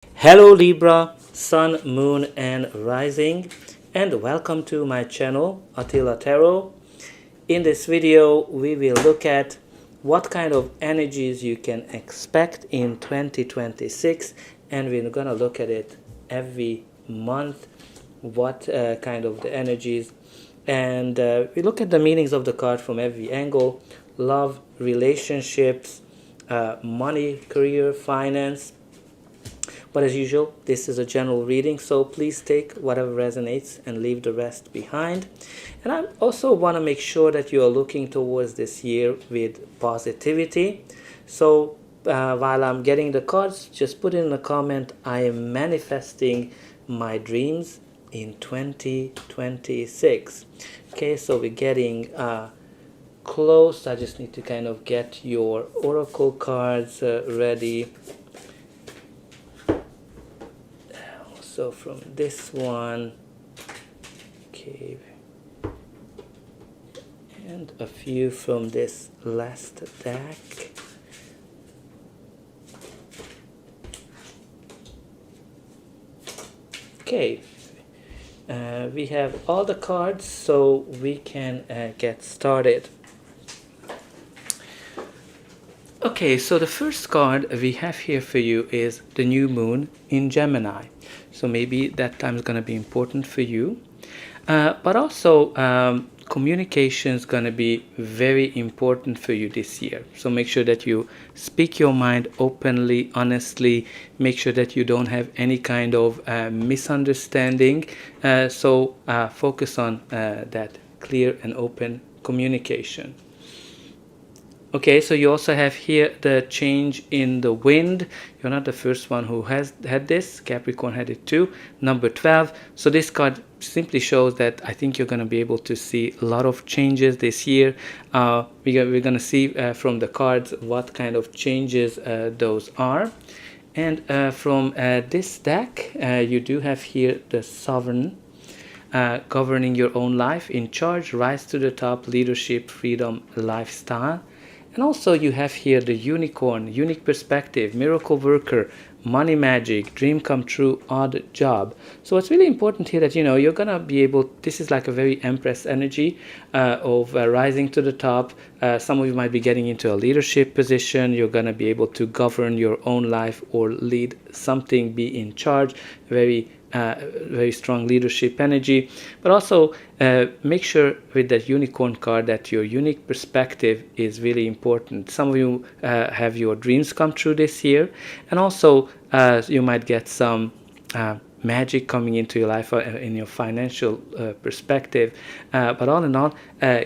Hello Libra, Sun, Moon and Rising, and welcome to my channel Attila Tarot. In this video we will look at what kind of energies you can expect in 2026, and we're gonna look at it every month, what kind of the energies, and we look at the meanings of the card from every angle: love, relationships, money, career, finance. But as usual, this is a general reading, so please take whatever resonates and leave the rest behind. And I also want to make sure that you are looking towards this year with positivity. So while I'm getting the cards, just put in a comment, I am manifesting my dreams in 2026. Okay, so we're getting close. I just need to kind of get your oracle cards ready. So from this one, okay, and a few from this last deck. Okay, we have all the cards, so we can get started. Okay, so the first card we have here for you is the new moon in Gemini. So maybe that time is going to be important for you. But also, communication is going to be very important for you this year. So make sure that you speak your mind openly, honestly. Make sure that you don't have any kind of misunderstanding. So focus on that clear and open communication. Okay, so you also have here the change in the wind. You're not the first one who has had this. Capricorn had it too. Number 12. So this card simply shows that I think you're going to be able to see a lot of changes this year. We're going to see from the cards what kind of changes those are. And from this deck, you do have here the Sovereign. Governing your own life, in charge, rise to the top, leadership, freedom, lifestyle. And also you have here the Unicorn, unique perspective, miracle worker, money magic, dream come true, odd job. So it's really important here that you're gonna be able, this is like a very Empress energy of rising to the top. Some of you might be getting into a leadership position. You're gonna be able to govern your own life or lead something, be in charge. Very strong leadership energy, but also make sure with that Unicorn card that your unique perspective is really important. Some of you have your dreams come true this year, and also you might get some magic coming into your life in your financial perspective, but all in all,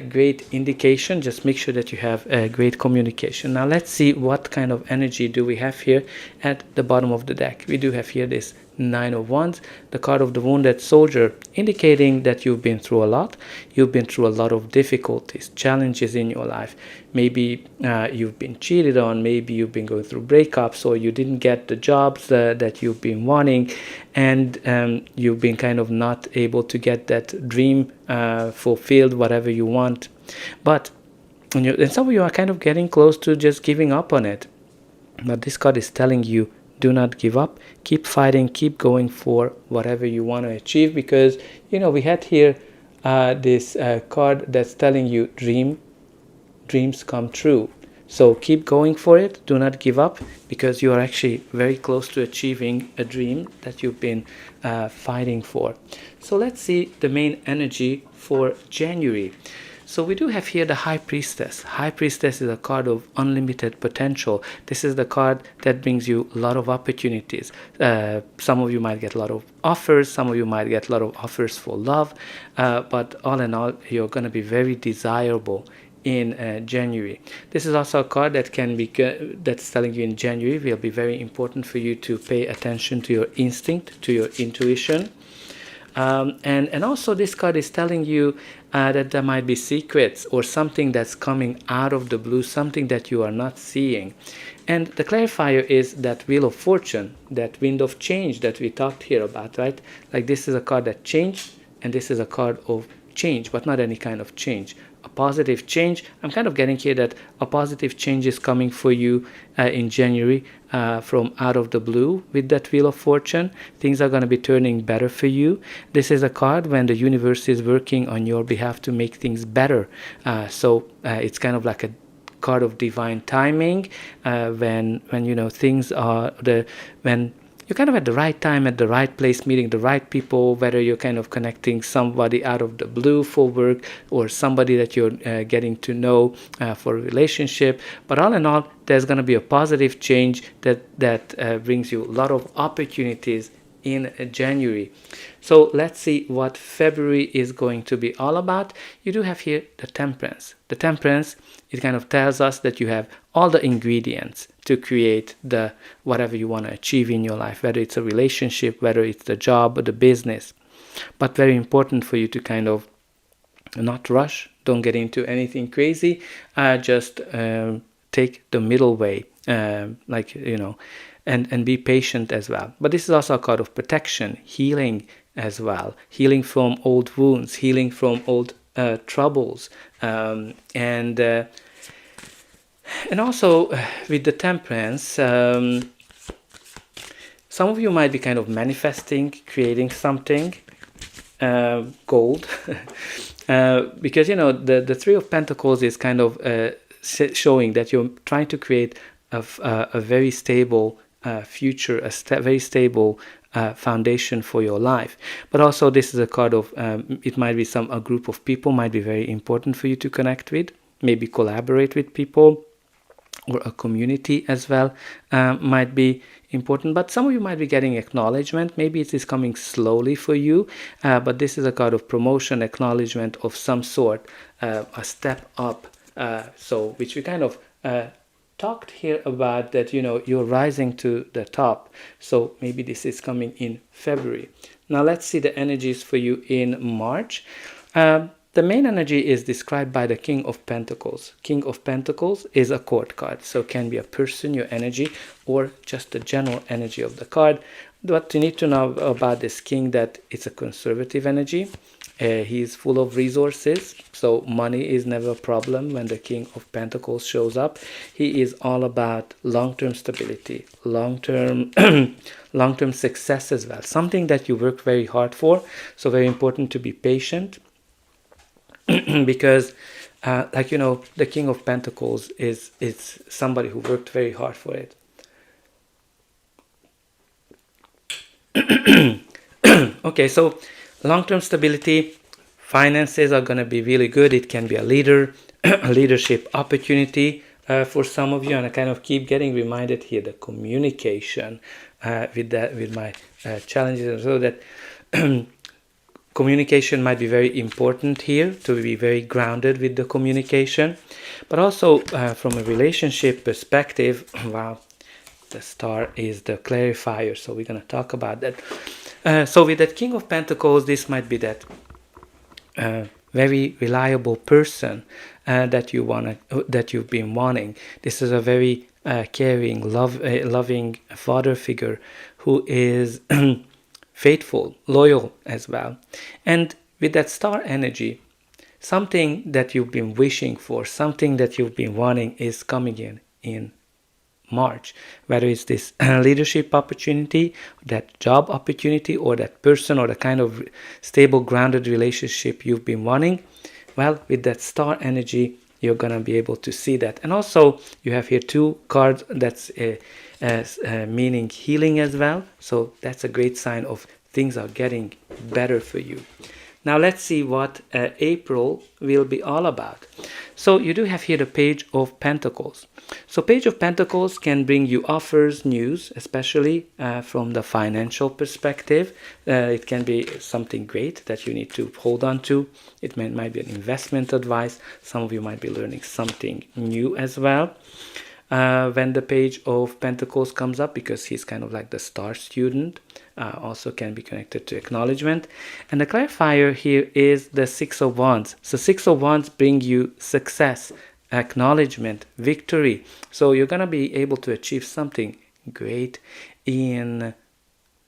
great indication. Just make sure that you have great communication. Now let's see what kind of energy do we have here at the bottom of the deck. We do have here this Nine of Wands, the card of the wounded soldier, indicating that you've been through a lot. You've been through a lot of difficulties, challenges in your life. Maybe you've been cheated on, maybe you've been going through breakups, or you didn't get the jobs that you've been wanting, and you've been kind of not able to get that dream fulfilled, whatever you want. But and some of you are kind of getting close to just giving up on it. But this card is telling you, do not give up, keep fighting, keep going for whatever you want to achieve, because we had here this card that's telling you dreams come true. So keep going for it, do not give up, because you are actually very close to achieving a dream that you've been fighting for. So let's see the main energy for January. So we do have here the High Priestess. High Priestess is a card of unlimited potential. This is the card that brings you a lot of opportunities. Some of you might get a lot of offers. Some of you might get a lot of offers for love. But all in all, you're going to be very desirable in January. This is also a card that can be that's telling you in January will be very important for you to pay attention to your instinct, to your intuition. And also this card is telling you that there might be secrets or something that's coming out of the blue, something that you are not seeing. And the clarifier is that Wheel of Fortune, that wind of change that we talked here about, right? Like this is a card that changed, and this is a card of change, but not any kind of change. A positive change. I'm kind of getting here that a positive change is coming for you in January from out of the blue with that Wheel of Fortune. Things are going to be turning better for you. This is a card when the universe is working on your behalf to make things better. So it's kind of like a card of divine timing when things are when you're kind of at the right time, at the right place, meeting the right people, whether you're kind of connecting somebody out of the blue for work or somebody that you're getting to know for a relationship. But all in all, there's going to be a positive change that brings you a lot of opportunities in January. So let's see what February is going to be all about. You do have here the Temperance. The Temperance, it kind of tells us that you have all the ingredients to create the whatever you want to achieve in your life, whether it's a relationship, whether it's the job or the business. But very important for you to kind of not rush, don't get into anything crazy, just take the middle way, and be patient as well. But this is also a card of protection, healing as well, healing from old wounds, healing from old troubles, and also with the Temperance, some of you might be kind of manifesting, creating something, gold, because the Three of Pentacles is kind of showing that you're trying to create a very stable future, very stable foundation for your life. But also this is a card of it might be a group of people might be very important for you to connect with, maybe collaborate with people, or a community as well might be important. But some of you might be getting acknowledgement. Maybe it is coming slowly for you, but this is a card of promotion, acknowledgement of some sort, a step up, which we kind of talked here about, that you're rising to the top. So maybe this is coming in February. Now let's see the energies for you in March. The main energy is described by the King of Pentacles. King of Pentacles is a court card, so it can be a person, your energy, or just the general energy of the card. What you need to know about this king, that it's a conservative energy. He's full of resources, so money is never a problem when the King of Pentacles shows up. He is all about long-term stability, long-term long-term success as well, something that you work very hard for. So very important to be patient, because the King of Pentacles is somebody who worked very hard for it. Okay, so long-term stability, finances are going to be really good. It can be a leadership opportunity for some of you, and I kind of keep getting reminded here the communication with my challenges, so that communication might be very important here, to be very grounded with the communication. But also from a relationship perspective, wow, the star is the clarifier, so we're going to talk about that. So with that King of Pentacles, this might be that very reliable person that you've been wanting. This is a very caring, loving father figure who is faithful, loyal as well. And with that star energy, something that you've been wishing for, something that you've been wanting is coming in March, whether it's this leadership opportunity, that job opportunity, or that person, or the kind of stable, grounded relationship you've been wanting. Well, with that star energy, you're gonna be able to see that. And also you have here two cards that's meaning healing as well, so that's a great sign of things are getting better for you. Now let's see what April will be all about. So you do have here the Page of Pentacles. So Page of Pentacles can bring you offers, news, especially from the financial perspective. It can be something great that you need to hold on to. It might be an investment advice. Some of you might be learning something new as well. When the Page of Pentacles comes up, because he's kind of like the star student, also can be connected to acknowledgement. And the clarifier here is the Six of Wands. So Six of Wands bring you success, acknowledgement, victory. So you're going to be able to achieve something great in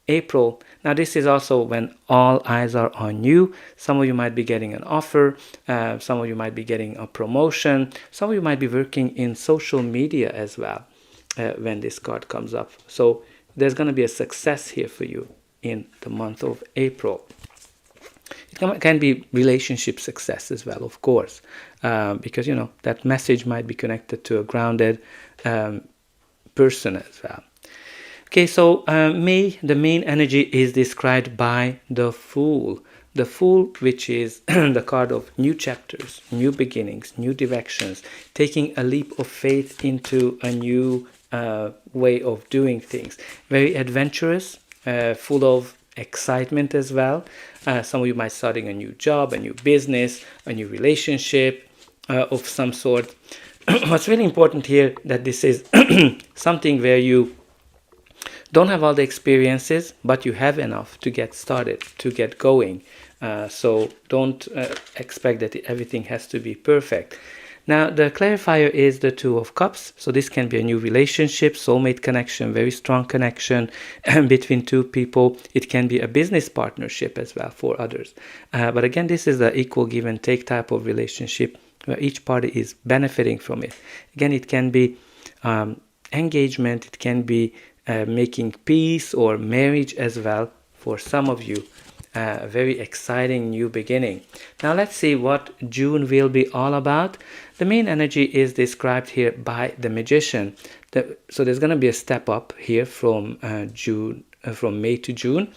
April. Now this is also when all eyes are on you. Some of you might be getting an offer, some of you might be getting a promotion, some of you might be working in social media as well when this card comes up. So there's going to be a success here for you in the month of April. It can be relationship success as well, of course, because that message might be connected to a grounded person as well. Okay, so the main energy is described by the Fool. The Fool, which is the card of new chapters, new beginnings, new directions, taking a leap of faith into a new way of doing things. Very adventurous, full of excitement as well. Some of you might starting a new job, a new business, a new relationship of some sort. What's really important here that this is something where you don't have all the experiences, but you have enough to get started, to get going. So don't expect that everything has to be perfect. Now, the clarifier is the Two of Cups. So this can be a new relationship, soulmate connection, very strong connection between two people. It can be a business partnership as well for others. But again, this is the equal give and take type of relationship where each party is benefiting from it. Again, it can be engagement, it can be making peace or marriage as well for some of you. A very exciting new beginning. Now let's see what June will be all about. The main energy is described here by the Magician. So there's going to be a step up here from from May to June.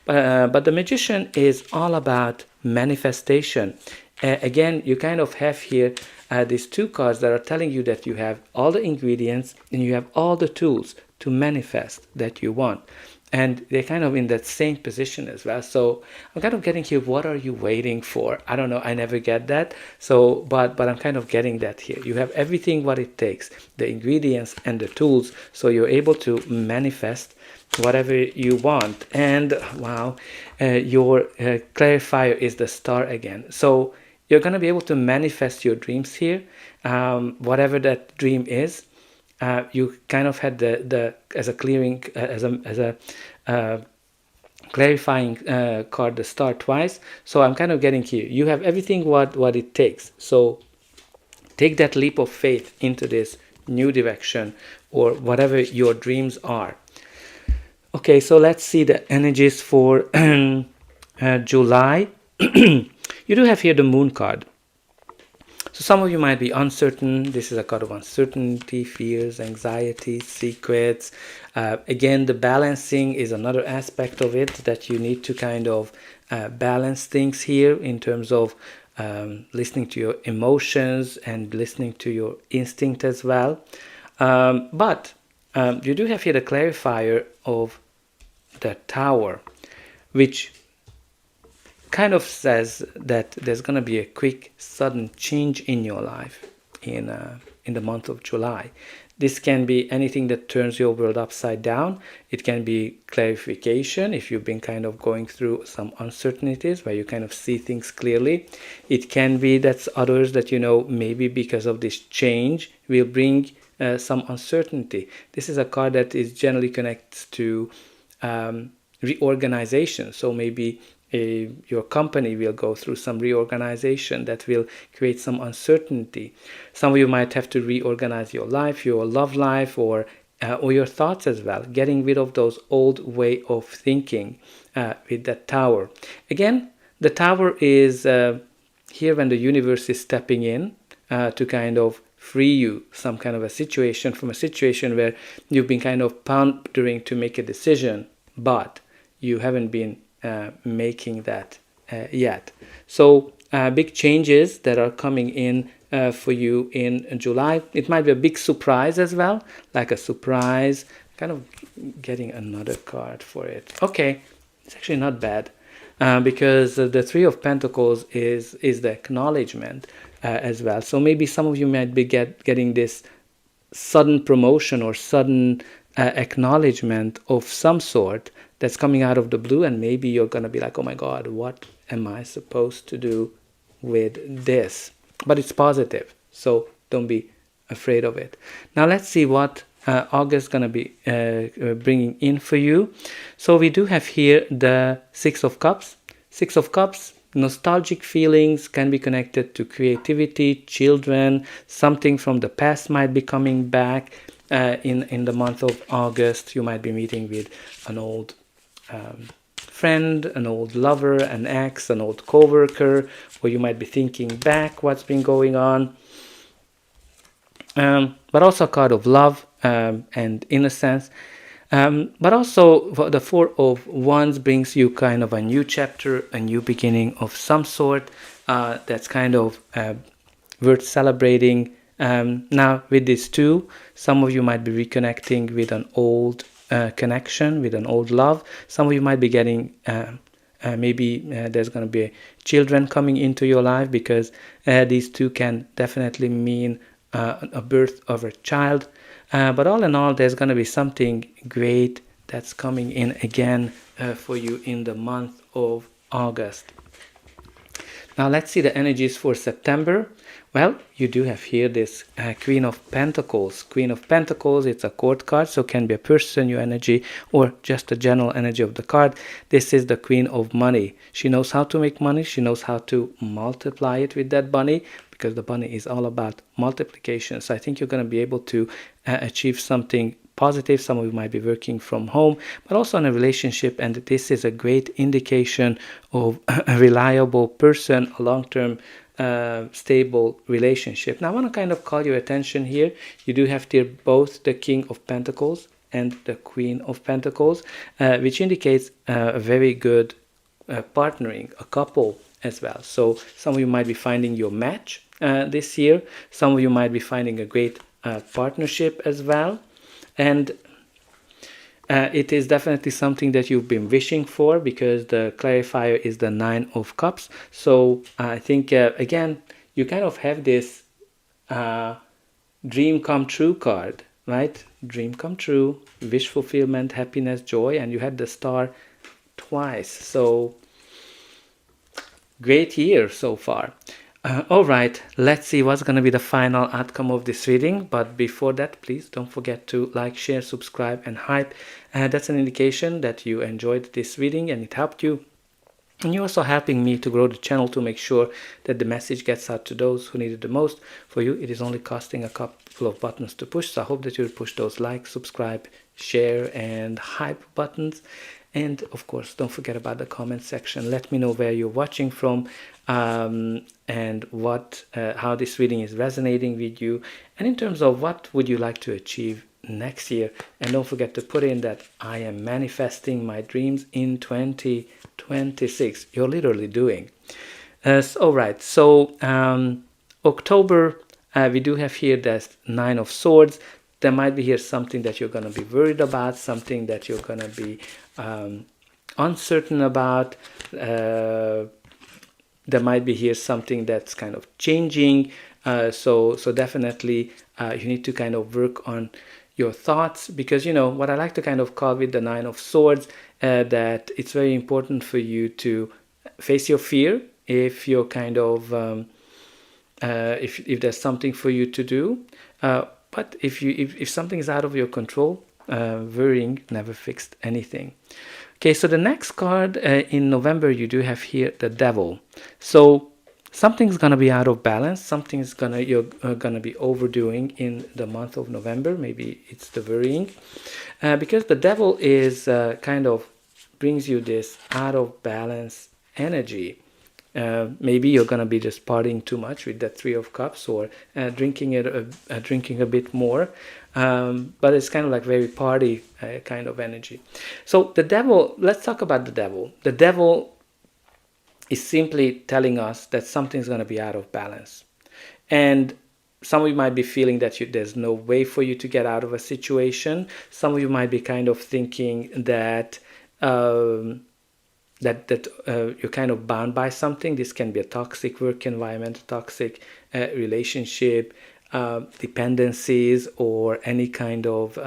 But the Magician is all about manifestation. Again, you kind of have here these two cards that are telling you that you have all the ingredients and you have all the tools to manifest that you want. And they're kind of in that same position as well. So I'm kind of getting here, what are you waiting for? I don't know, I never get that. So, but I'm kind of getting that here. You have everything what it takes, the ingredients and the tools, so you're able to manifest whatever you want. And wow, your clarifier is the Star again. So you're going to be able to manifest your dreams here, whatever that dream is. You kind of had the as a clearing as a clarifying card, the Star, twice. So I'm kind of getting here, you have everything what it takes. So take that leap of faith into this new direction or whatever your dreams are. Okay, so let's see the energies for July. You do have here the Moon card. So some of you might be uncertain. This is a card of uncertainty, fears, anxiety, secrets. Again, the balancing is another aspect of it that you need to kind of balance things here in terms of listening to your emotions and listening to your instinct as well. But you do have here the clarifier of the Tower, which kind of says that there's going to be a quick, sudden change in your life in the month of July. This can be anything that turns your world upside down. It can be clarification if you've been kind of going through some uncertainties where you kind of see things clearly. It can be that's others that, maybe because of this change will bring some uncertainty. This is a card that is generally connected to reorganization. So maybe your company will go through some reorganization that will create some uncertainty. Some of you might have to reorganize your life, your love life, or your thoughts as well, getting rid of those old way of thinking with that Tower. Again, the Tower is here when the universe is stepping in to kind of free you some kind of a situation from a situation where you've been kind of pondering to make a decision, but you haven't been making that yet. So big changes that are coming in for you in July. It might be a big surprise as well, like a surprise. Kind of getting another card for it. Okay, it's actually not bad because the Three of Pentacles is the acknowledgement as well. So maybe some of you might be getting this sudden promotion or sudden acknowledgement of some sort that's coming out of the blue, and maybe you're going to be like, oh my God, what am I supposed to do with this? But it's positive, so don't be afraid of it. Now let's see what August going to be bringing in for you. So we do have here the Six of Cups. Six of Cups, nostalgic feelings can be connected to creativity, children, something from the past might be coming back. In the month of August, you might be meeting with an old friend, an old lover, an ex, an old co-worker, or you might be thinking back what's been going on. But also a card of love and innocence. But also the Four of Wands brings you kind of a new chapter, a new beginning of some sort that's kind of worth celebrating. Now with these two, some of you might be reconnecting with an old connection, with an old love. Some of you might be getting maybe there's going to be children coming into your life, because these two can definitely mean a birth of a child. But all in all, there's going to be something great that's coming in again for you in the month of August. Now let's see the energies for September. Well, you do have here this Queen of Pentacles. Queen of Pentacles, it's a court card, so can be a person, your energy, or just the general energy of the card. This is the Queen of Money. She knows how to make money. She knows how to multiply it with that money, because the money is all about multiplication. So I think you're going to be able to achieve something positive. Some of you might be working from home, but also in a relationship, and this is a great indication of a reliable person, a long-term stable relationship. Now I want to kind of call your attention here. You do have here both the King of Pentacles and the Queen of Pentacles, which indicates a very good partnering, a couple as well. So some of you might be finding your match this year. Some of you might be finding a great partnership as well. And it is definitely something that you've been wishing for, because the clarifier is the Nine of Cups. So I think, again, you kind of have this dream come true card, right? Dream come true, wish fulfillment, happiness, joy, and you had the star twice. So great year so far. All right, let's see what's going to be the final outcome of this reading. But before that, please don't forget to like, share, subscribe, and hype. That's an indication that you enjoyed this reading and it helped you. And you're also helping me to grow the channel, to make sure that the message gets out to those who need it the most. For you, it is only costing a couple of buttons to push. So I hope that you'll push those like, subscribe, share, and hype buttons. And of course, don't forget about the comment section. Let me know where you're watching from, and what how this reading is resonating with you, and in terms of what would you like to achieve next year. And don't forget to put in that I am manifesting my dreams in 2026. You're literally doing. All right, so October, we do have here that Nine of Swords. There might be here something that you're going to be worried about, something that you're going to be uncertain about. There might be here something that's kind of changing. So definitely you need to kind of work on your thoughts, because you know what I like to kind of call with the Nine of Swords, that it's very important for you to face your fear if you're kind of if there's something for you to do. But if something is out of your control, worrying never fixed anything. Okay, so the next card in November, you do have here the Devil. So something's gonna be out of balance. Something's you're gonna be overdoing in the month of November. Maybe it's the worrying, because the Devil is kind of brings you this out of balance energy. Maybe you're gonna be just partying too much with that Three of Cups, or drinking a bit more, but it's kind of like very party kind of energy. So the Devil, let's talk about the Devil. The Devil is simply telling us that something's gonna be out of balance, and some of you might be feeling that there's no way for you to get out of a situation. Some of you might be kind of thinking that you're kind of bound by something. This can be a toxic work environment, a toxic relationship, dependencies, or any kind of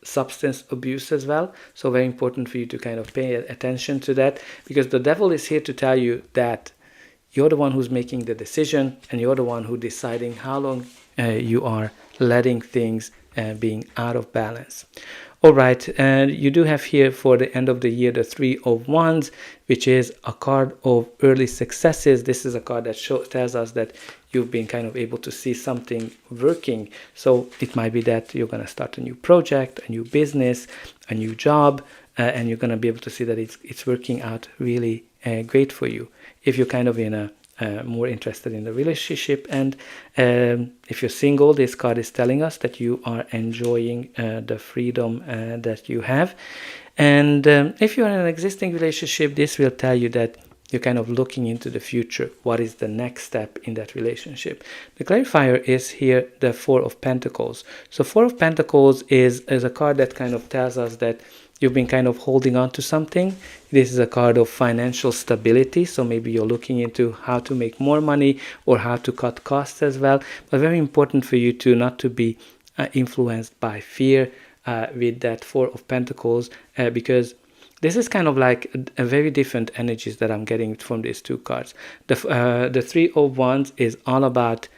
substance abuse as well. So very important for you to kind of pay attention to that, because the Devil is here to tell you that you're the one who's making the decision, and you're the one who's deciding how long you are letting things being out of balance. All right, and you do have here for the end of the year the Three of Wands, which is a card of early successes. This is a card that tells us that you've been kind of able to see something working. So it might be that you're going to start a new project, a new business, a new job, and you're going to be able to see that it's working out really great for you. If you're kind of in a more interested in the relationship, and if you're single, this card is telling us that you are enjoying the freedom that you have. And if you're in an existing relationship, this will tell you that you're kind of looking into the future. What is the next step in that relationship? The clarifier is here the Four of Pentacles. So Four of Pentacles is a card that kind of tells us that you've been kind of holding on to something. This is a card of financial stability. So maybe you're looking into how to make more money or how to cut costs as well. But very important for you to not to be influenced by fear with that Four of Pentacles, because this is kind of like a very different energies that I'm getting from these two cards. The Three of Wands is all about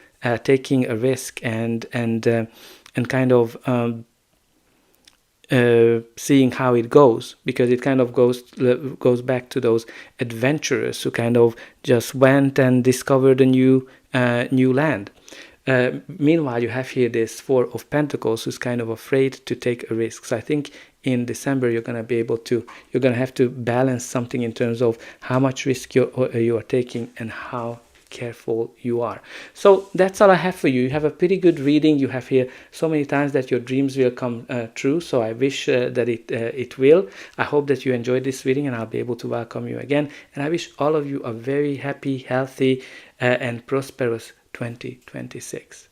taking a risk and kind of seeing how it goes, because it kind of goes back to those adventurers who kind of just went and discovered a new land. Meanwhile, you have here this Four of Pentacles who's kind of afraid to take a risk. So I think in December you're going to have to balance something in terms of how much risk you are taking and how careful you are. So that's all I have for you. You have a pretty good reading. You have here so many times that your dreams will come true. So I wish that it will. I hope that you enjoyed this reading, and I'll be able to welcome you again. And I wish all of you a very happy, healthy, and prosperous 2026.